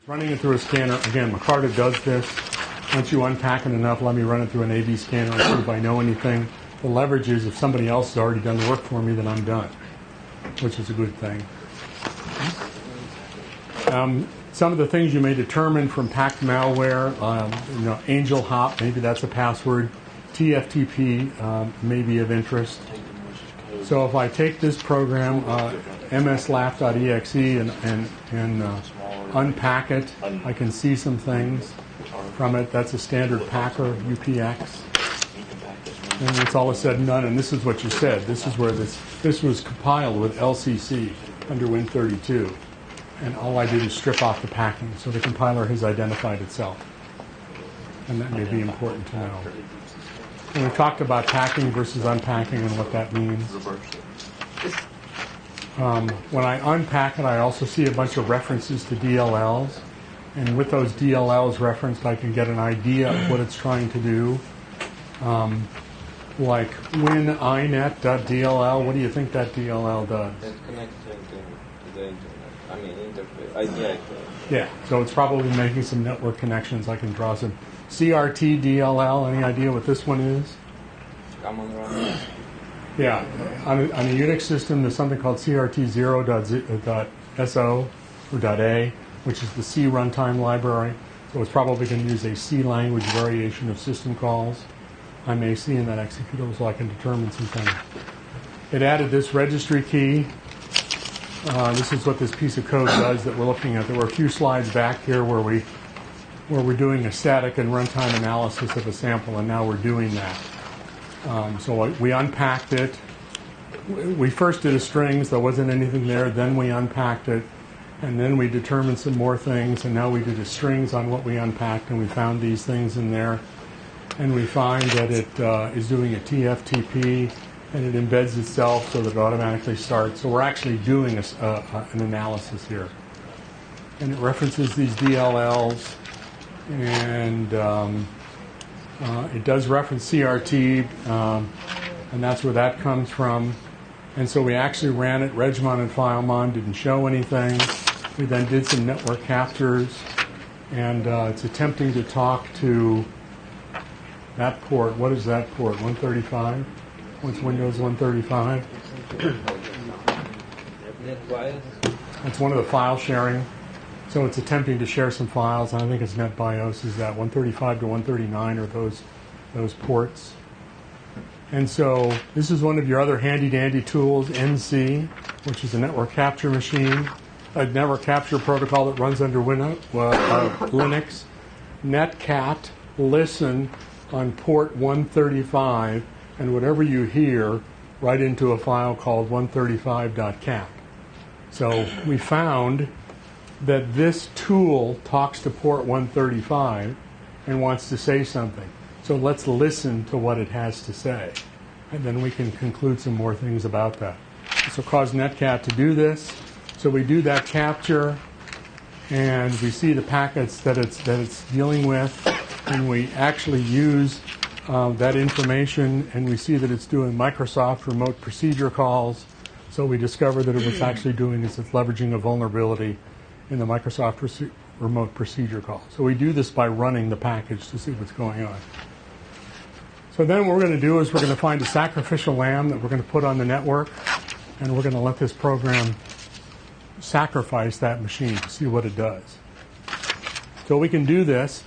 Running it through a scanner, again, Micarta does this. Once you unpack it enough, let me run it through an A/B scanner and see if I know anything. The leverage is if somebody else has already done the work for me, then I'm done, which is a good thing. Some of the things you may determine from packed malware, Angel Hop, maybe that's a password. TFTP may be of interest. So if I take this program, mslap.exe, and unpack it, I can see some things from it. That's a standard packer, UPX. And it's all said and done, and this is what you said. This is where this was compiled with LCC under Win32. And all I did is strip off the packing, so the compiler has identified itself. And that may be important to know. And we talked about packing versus unpacking and what that means. When I unpack it, I also see a bunch of references to DLLs. And with those DLLs referenced, I can get an idea of what it's trying to do. Like wininet.dll, what do you think that DLL does? It's connecting to the internet. I mean, interface. Yeah, so it's probably making some network connections. I can draw some CRT DLL. Any idea what this one is? Common run. Yeah, on a Unix system, there's something called CRT0.so or .a, which is the C runtime library. So it's probably going to use a C language variation of system calls. I may see in that executable so I can determine some things. It added this registry key. This is what this piece of code does that we're looking at. There were a few slides back here where we're doing a static and runtime analysis of a sample, and now we're doing that. So we unpacked it. We first did a strings. There wasn't anything there. Then we unpacked it, and then we determined some more things, and now we did a strings on what we unpacked, and we found these things in there. And we find that it is doing a TFTP, and it embeds itself so that it automatically starts. So we're actually doing an analysis here. And it references these DLLs, and it does reference CRT, and that's where that comes from. And so we actually ran it. Regmon and FileMon didn't show anything. We then did some network captures, and it's attempting to talk to that port. What is that port? 135? What's Windows 135? It's one of the file sharing. So it's attempting to share some files, and I think it's NetBIOS is that 135 to 139 are those ports. And so this is one of your other handy-dandy tools, NC, which is a network capture machine, a network capture protocol that runs under Linux. Netcat, listen on port 135, and whatever you hear, write into a file called 135.cap. So we found that this tool talks to port 135 and wants to say something. So let's listen to what it has to say, and then we can conclude some more things about that. So cause Netcat to do this. So we do that capture, and we see the packets that it's dealing with, and we actually use that information, and we see that it's doing Microsoft remote procedure calls. So we discover that what's actually doing is it's leveraging a vulnerability in the Microsoft remote procedure call. So we do this by running the package to see what's going on. So then what we're going to do is we're going to find a sacrificial lamb that we're going to put on the network, and we're going to let this program sacrifice that machine to see what it does. So we can do this.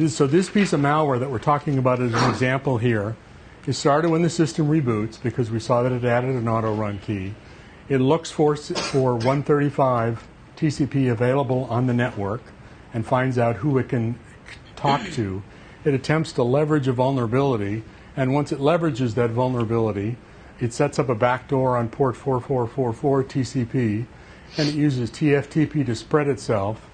So this piece of malware that we're talking about as an example here is started when the system reboots, because we saw that it added an auto run key. It looks for 135 TCP available on the network and finds out who it can talk to. It attempts to leverage a vulnerability, and once it leverages that vulnerability, it sets up a backdoor on port 4444 TCP, and it uses TFTP to spread itself,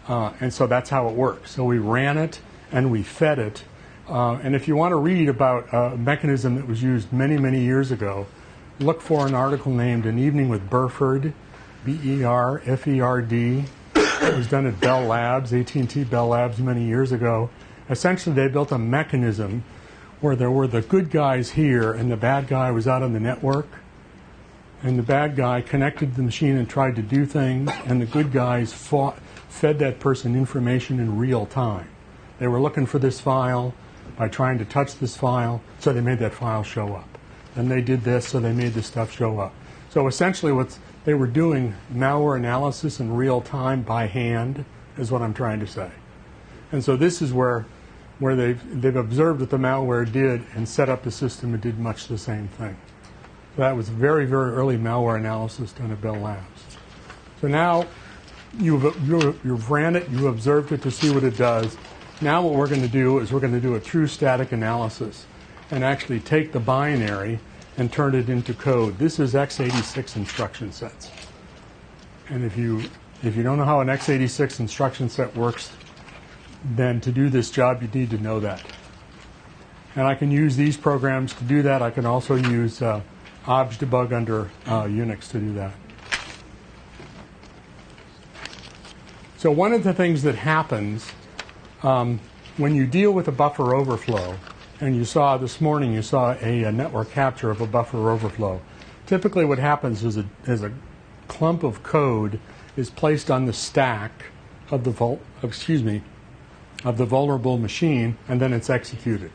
and so that's how it works. So we ran it and we fed it, and if you want to read about a mechanism that was used many, many years ago, look for an article named An Evening with Burford, B-E-R-F-E-R-D. It was done at Bell Labs, AT&T Bell Labs, many years ago. Essentially, they built a mechanism where there were the good guys here and the bad guy was out on the network. And the bad guy connected to the machine and tried to do things, and the good guys fought fed that person information in real time. They were looking for this file by trying to touch this file, so they made that file show up. Then they did this, so they made this stuff show up. So essentially what they were doing, malware analysis in real time by hand, is what I'm trying to say. And so this is where they've observed what the malware did and set up the system and did much the same thing. So that was very, very early malware analysis done at Bell Labs. So now you've ran it, you observed it to see what it does. Now what we're going to do is we're going to do a true static analysis and actually take the binary and turn it into code. This is x86 instruction sets. And if you don't know how an x86 instruction set works, then to do this job you need to know that. And I can use these programs to do that. I can also use objdebug under Unix to do that. So one of the things that happens when you deal with a buffer overflow, and you saw this morning, you saw a network capture of a buffer overflow. Typically what happens is a clump of code is placed on the stack of the vulnerable machine, and then it's executed.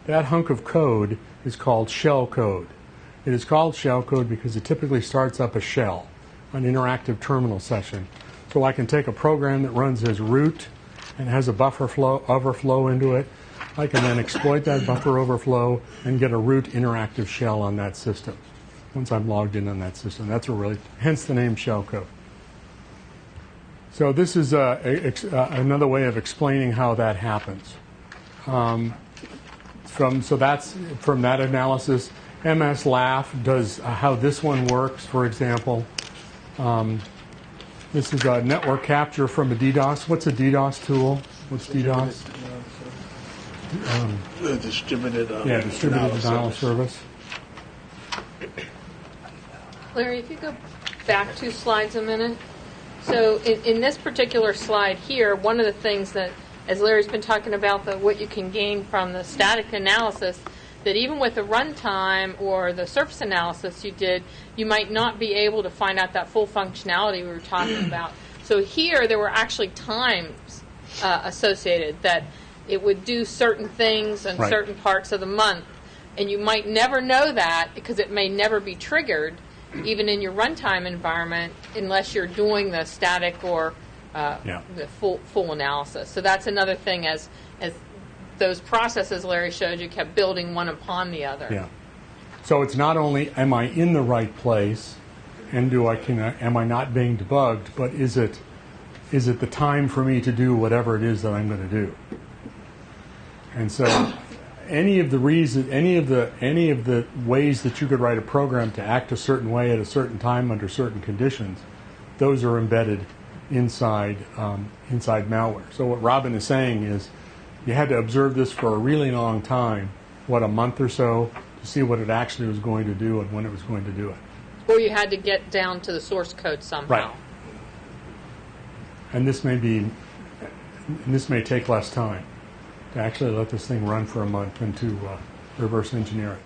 That hunk of code is called shell code. It is called shell code because it typically starts up a shell, an interactive terminal session. So I can take a program that runs as root and has a buffer overflow into it. I can then exploit that buffer overflow and get a root interactive shell on that system once I'm logged in on that system. That's hence the name shell code. So this is another way of explaining how that happens. From that analysis, MSLAF does how this one works, for example. This is a network capture from a DDoS. What's a DDoS tool? What's DDoS? Distributed denial of service. Larry, if you go back 2 slides a minute. So in this particular slide here, one of the things that, as Larry's been talking about, what you can gain from the static analysis, that even with the runtime or the surface analysis you did, you might not be able to find out that full functionality we were talking about. So here there were actually times associated that it would do certain things in certain parts of the month, and you might never know that because it may never be triggered even in your runtime environment unless you're doing the static or the full analysis. So that's another thing as those processes Larry showed you kept building one upon the other. Yeah. So it's not only am I in the right place and am I not being debugged, but is it the time for me to do whatever it is that I'm going to do? And so any of the ways that you could write a program to act a certain way at a certain time under certain conditions, those are embedded inside malware. So what Robin is saying is you had to observe this for a really long time, a month or so, to see what it actually was going to do and when it was going to do it. Or you had to get down to the source code somehow. Right. And this may take less time to actually let this thing run for a month than to reverse engineer it.